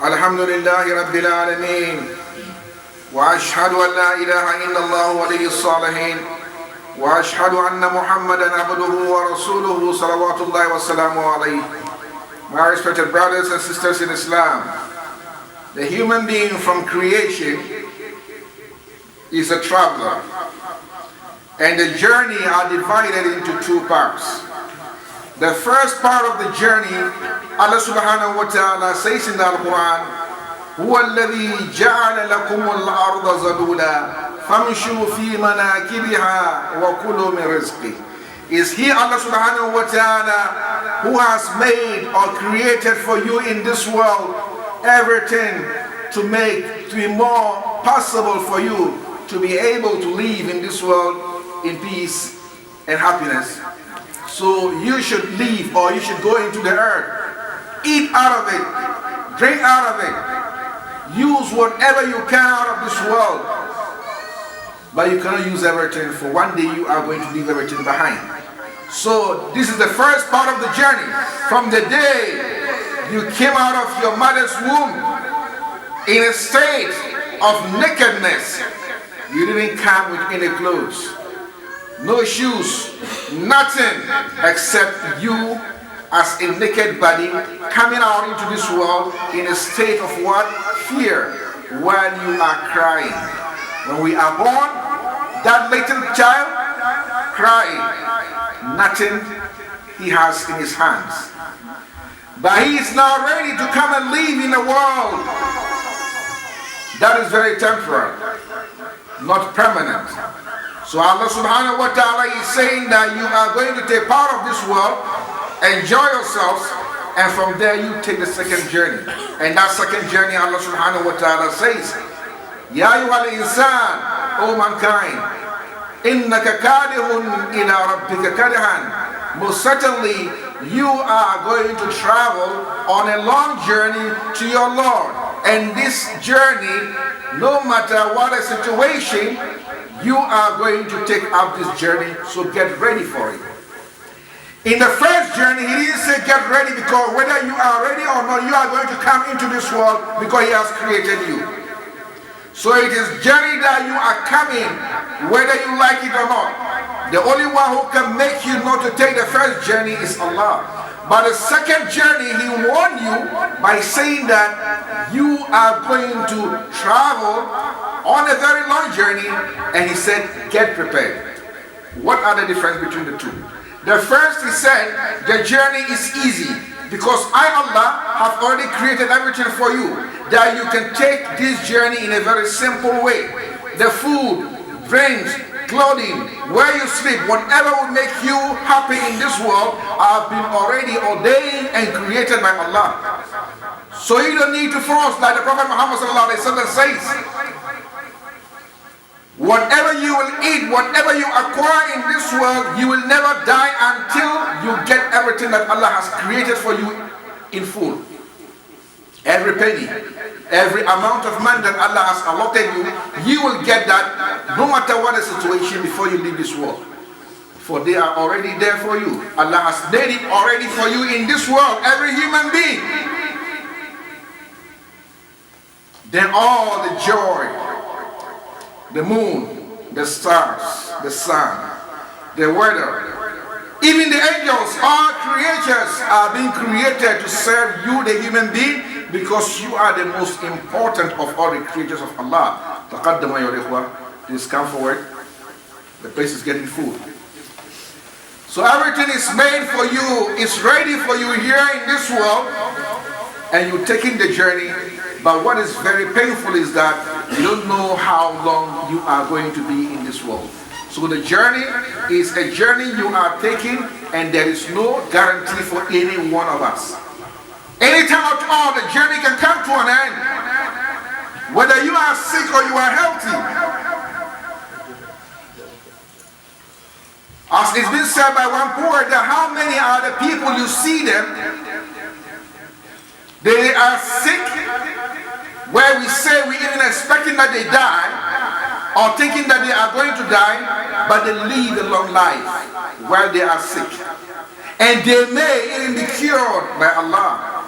الحمد لله رب العالمين وأشهد أن لا إله إلا الله ولي الصالحين وأشهد أن محمدا عبده ورسوله صلوات الله وسلامه عليه. My respected brothers and sisters in Islam, the human being from creation is a traveler, and the journey are divided into two parts. The first part of the journey, Allah subhanahu wa ta'ala says in the Quran, هو الذي جعل لكم الأرض ذلولا فامشوا في مناكبها وكلوا من رزقه. Is He, Allah subhanahu wa ta'ala, who has made or created for you in this world everything to be more possible for you to be able to live in this world in peace and happiness. So you should leave, or you should go into the earth, eat out of it, drink out of it, use whatever you can out of this world. But you cannot use everything, for one day you are going to leave everything behind. So this is the first part of the journey. From the day you came out of your mother's womb in a state of nakedness, you didn't come with any clothes, no shoes, nothing except you as a naked body coming out into this world in a state of what? Fear, while you are crying. When we are born, that little child crying, nothing he has in his hands. But he is now ready to come and live in a world that is very temporary, not permanent. So Allah subhanahu wa ta'ala is saying that you are going to take part of this world, enjoy yourselves, and from there you take the second journey. And that second journey, Allah subhanahu wa ta'ala says, Ya ayyuhal insan, O mankind, innaka kadihun ila rabbika kadihan. Most certainly you are going to travel on a long journey to your Lord. And this journey, no matter what the situation, you are going to take up this journey, so get ready for it. In the first journey, he didn't say get ready because whether you are ready or not, you are going to come into this world because he has created you. So it is journey that you are coming, whether you like it or not. The only one who can make you not to take the first journey is Allah. But the second journey, he warned you by saying that you are going to travel on a very long journey, and he said, get prepared. What are the difference between the two? The first, he said, the journey is easy because I, Allah, have already created everything for you, that you can take this journey in a very simple way. The food, drinks, clothing, where you sleep, whatever will make you happy in this world have been already ordained and created by Allah. So you don't need to force, like the Prophet Muhammad says. Whatever you will eat, whatever you acquire in this world, you will never die until you get everything that Allah has created for you in full. Every penny, every amount of money that Allah has allotted you, you will get that no matter what the situation before you leave this world. For they are already there for you. Allah has made it already for you in this world, every human being. Then all the joy, the moon, the stars, the sun, the weather, even the angels, all creatures are being created to serve you, the human being, because you are the most important of all the creatures of Allah. Taqaddama ya ikhwa, please come forward. The place is getting full. So everything is made for you, it's ready for you here in this world, and you're taking the journey. But what is very painful is that you don't know how long you are going to be in this world. So the journey is a journey you are taking, and there is no guarantee for any one of us. Anytime at all, the journey can come to an end. Whether you are sick or you are healthy. As it's been said by one poet, that how many are the people you see them, they are sick, where we say we even expecting that they die, or thinking that they are going to die, but they live a long life while they are sick. And they may even be cured by Allah.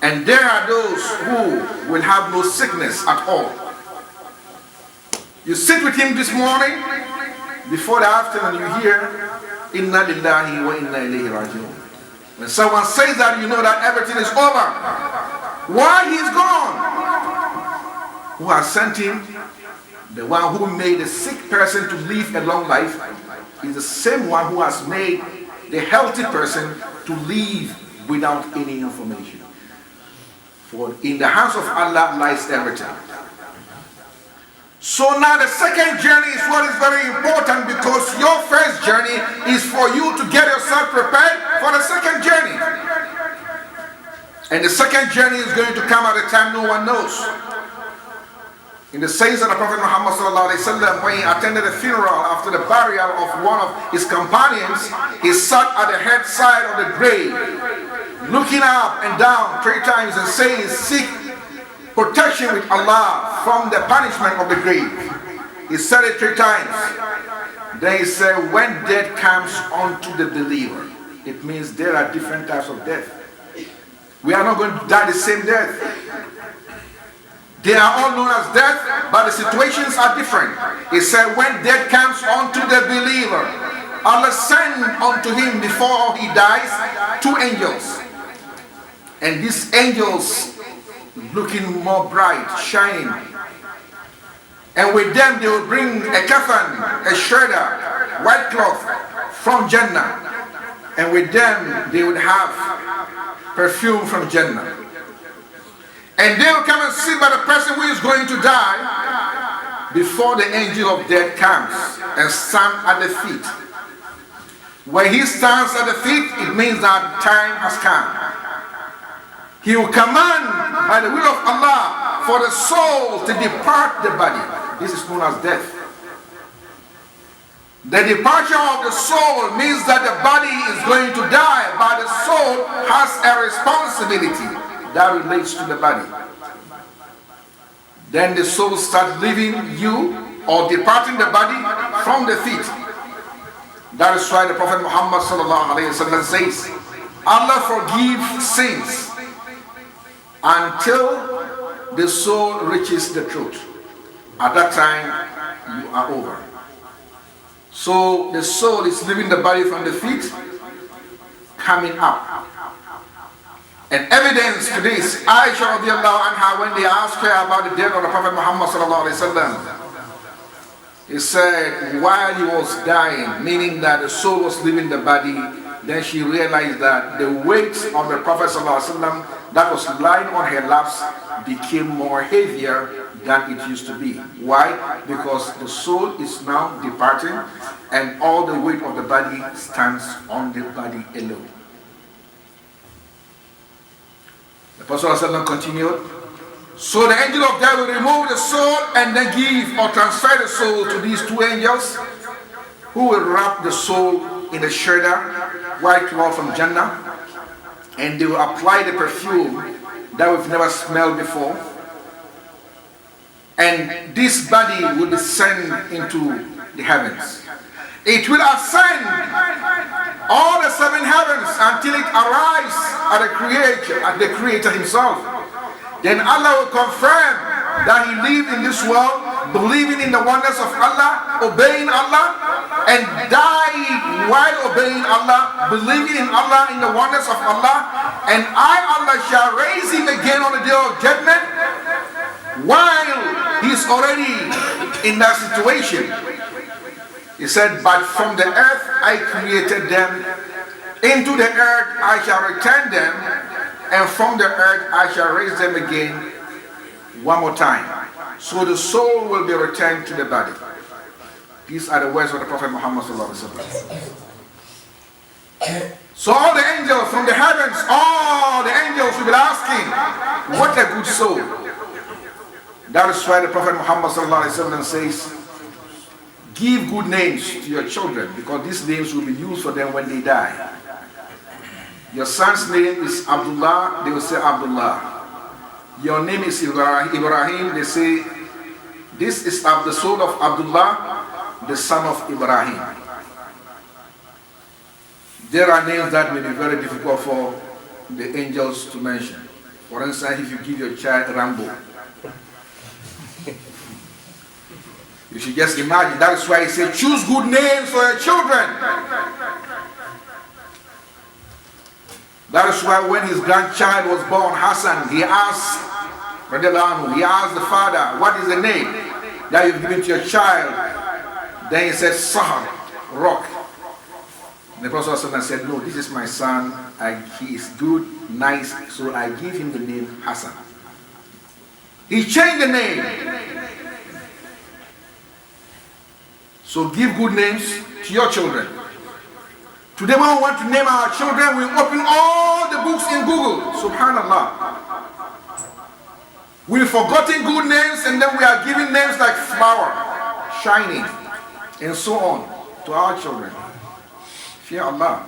And there are those who will have no sickness at all. You sit with him this morning, before the afternoon you hear, Inna lillahi wa inna ilayhi raji'un. When someone says that, you know that everything is over. Why? He's gone. Who has sent him? The one who made a sick person to live a long life is the same one who has made the healthy person to live without any information. For in the hands of Allah lies everything. So now the second journey is what is very important, because your first journey is for you to get yourself prepared for the second journey. And the second journey is going to come at a time no one knows. In the sayings of the Prophet Muhammad ﷺ, when he attended a funeral after the burial of one of his companions, he sat at the head side of the grave, looking up and down 3 times and saying, seek protection with Allah from the punishment of the grave. He said it 3 times. Then he said, when death comes unto the believer, it means there are different types of death. We are not going to die the same death. They are all known as death, but the situations are different. He said, when death comes unto the believer, Allah send unto him before he dies 2 angels. And these angels looking more bright, shining. And with them they will bring a kafan, a shredder, white cloth from Jannah. And with them they would have perfume from Jannah. And they will come and sit by the person who is going to die before the angel of death comes and stand at the feet. When he stands at the feet, it means that time has come. He will command by the will of Allah for the soul to depart the body. This is known as death. The departure of the soul means that the body is going to die, but the soul has a responsibility that relates to the body. Then the soul starts leaving you or departing the body from the feet. That is why the Prophet Muhammad ﷺ says, Allah forgives sins until the soul reaches the truth. At that time, you are over. So the soul is leaving the body from the feet, coming up. And evidence to this, Aisha radiallahu anha, when they asked her about the death of the Prophet Muhammad sallallahu alaihi wasallam, he said while he was dying, meaning that the soul was leaving the body, then she realized that the weight of the Prophet sallallahu alaihi wasallam that was lying on her laps became more heavier than it used to be. Why? Because the soul is now departing and all the weight of the body stands on the body alone. The Prophet ﷺ continued, so the angel of death will remove the soul and then give or transfer the soul to these 2 angels who will wrap the soul in a shredder, white cloth from Jannah, and they will apply the perfume that we've never smelled before. And this body will descend into the heavens. It will ascend all the 7 heavens until it arrives at the Creator himself. Then Allah will confirm that he lived in this world believing in the oneness of Allah, obeying Allah, and died while obeying Allah, believing in Allah, in the oneness of Allah, and Allah shall raise him again on the day of judgment while he's already in that situation. He said, but from the earth I created them, into the earth I shall return them, and from the earth I shall raise them again one more time. So the soul will be returned to the body. These are the words of the Prophet Muhammad sallallahu alaihi wasallam. So all the angels from the heavens, all the angels will be asking, what a good soul. That is why the Prophet Muhammad sallallahu alaihi wasallam says, give good names to your children, because these names will be used for them when they die. Your son's name is Abdullah, they will say Abdullah. Your name is Ibrahim, they say, this is of the soul of Abdullah, the son of Ibrahim. There are names that may be very difficult for the angels to mention. For instance, if you give your child Rambo, you should just imagine. That is why he said, choose good names for your children. That is why when his grandchild was born, Hassan, he asked the father, what is the name that you've given to your child? Then he said, Sahar, rock. And the Prophet said, no, this is my son. He is good, nice, so I give him the name Hassan. He changed the name. So give good names to your children. Today when we want to name our children, we open all the books in Google. Subhanallah. We've forgotten good names and then we are giving names like flower, shining, and so on to our children. Fear Allah.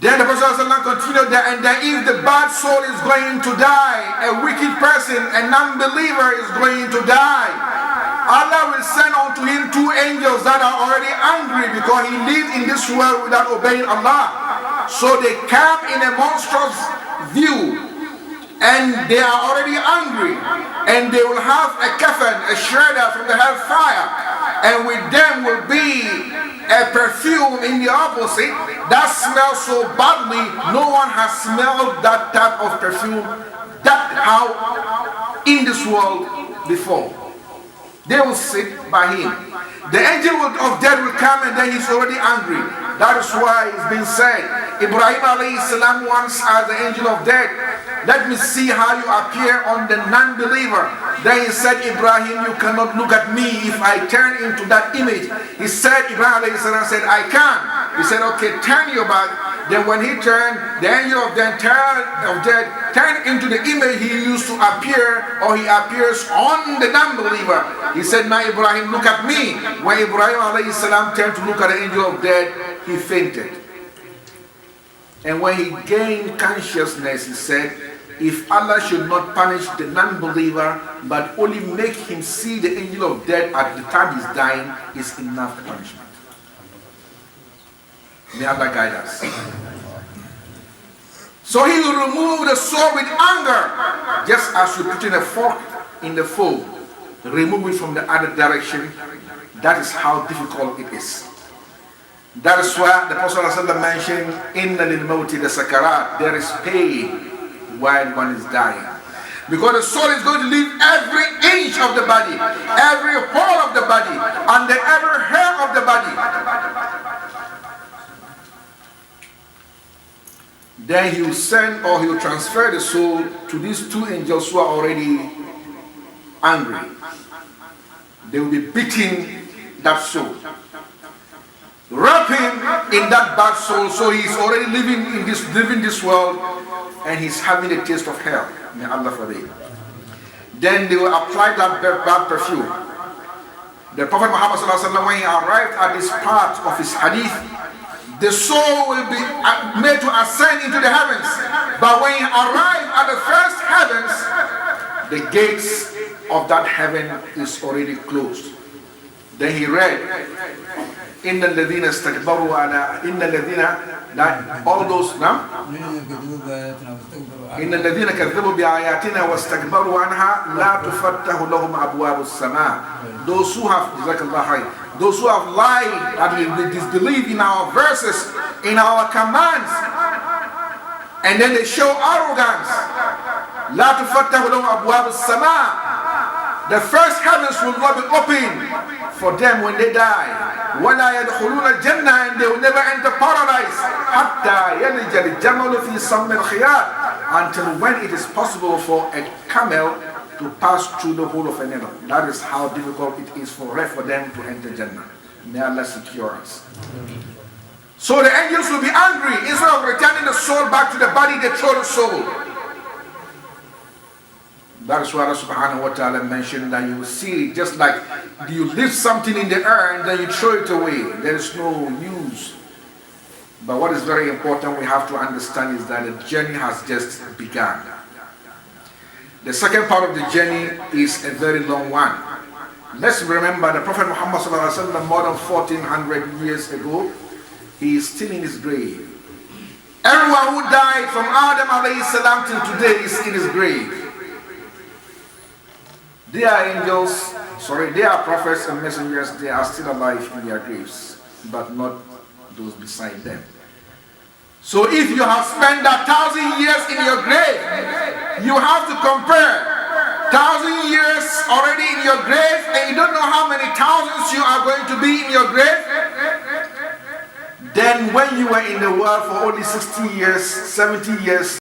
Then the Prophet continued that, and that if the bad soul is going to die, a wicked person, a non-believer is going to die, Allah will send unto him two angels that are already angry because he lived in this world without obeying Allah. So they come in a monstrous view and they are already angry, and they will have a kafan, a shredder from the hellfire, and with them will be a perfume in the opposite that smells so badly no one has smelled that type of perfume in this world before. They will sit by him. The angel of death will come and then he's already angry. That is why it's been said, Ibrahim alayhi salam once asked the angel of death, let me see how you appear on the non-believer. Then he said, Ibrahim, you cannot look at me if I turn into that image. He said, Ibrahim alayhi salam said, I can. He said, okay, turn your back. Then when he turned, the angel of death turned into the image he used to appear, or he appears on the non-believer. He said, now Ibrahim, look at me. When Ibrahim alayhi salam turned to look at the angel of death, he fainted. And when he gained consciousness, he said, if Allah should not punish the non-believer, but only make him see the angel of death at the time he's dying, is enough punishment. May Allah guide us. So he will remove the soul with anger, just as you put in a fork in the food, remove it from the other direction. That is how difficult it is. That is why the Prophet ﷺ mentioned, Inna lil mawti la sakarat, there is pain while one is dying. Because the soul is going to leave every inch of the body, every hole of the body, and every hair of the body. Then he will send, or he will transfer the soul to these two angels who are already angry. They will be beating that soul, wrap him in that bad soul, so he's already living this world, and he's having a taste of hell. May Allah forbid. Then they will apply that bad perfume. The Prophet Muhammad ﷺ, when he arrived at this part of his hadith, the soul will be made to ascend into the heavens. But when he arrived at the first heavens, the gates of that heaven is already closed. Then he read, Inna alladhina istakbaru ala inna alladhina, all those now. Inna alladhina kadhabu bi ayatina wastakbaru anha la tufattahu lahum abwabu as-sama. Those who have lied and they disbelieve in our verses, in our commands, and then they show arrogance. La tufattahu lahum abwabu as-sama. The first heavens will not be open for them when they die. وَلَا يَدْخُلُونَ الْجَنَّةَ, and they will never enter paradise. حَتَّى يَلِجَ الْجَمَلُ فِي سَمِّ الْخِيَاطِ, until when it is possible for a camel to pass through the hole of a needle. That is how difficult it is for them to enter Jannah. May Allah secure us. So the angels will be angry. Instead of returning the soul back to the body, they throw the soul. That is why Allah subhanahu wa ta'ala mentioned that you will see, just like you lift something in the air and then you throw it away. There is no use. But what is very important we have to understand is that the journey has just begun. The second part of the journey is a very long one. Let's remember the Prophet Muhammad sallallahu alaihi wasallam more than 1400 years ago, he is still in his grave. Everyone who died from Adam alayhi salam till today is in his grave. They are angels, they are prophets and messengers, they are still alive in their graves, but not those beside them. So if you have spent 1,000 years in your grave, you have to compare 1,000 years already in your grave, and you don't know how many thousands you are going to be in your grave. Then when you were in the world for only 60 years, 70 years,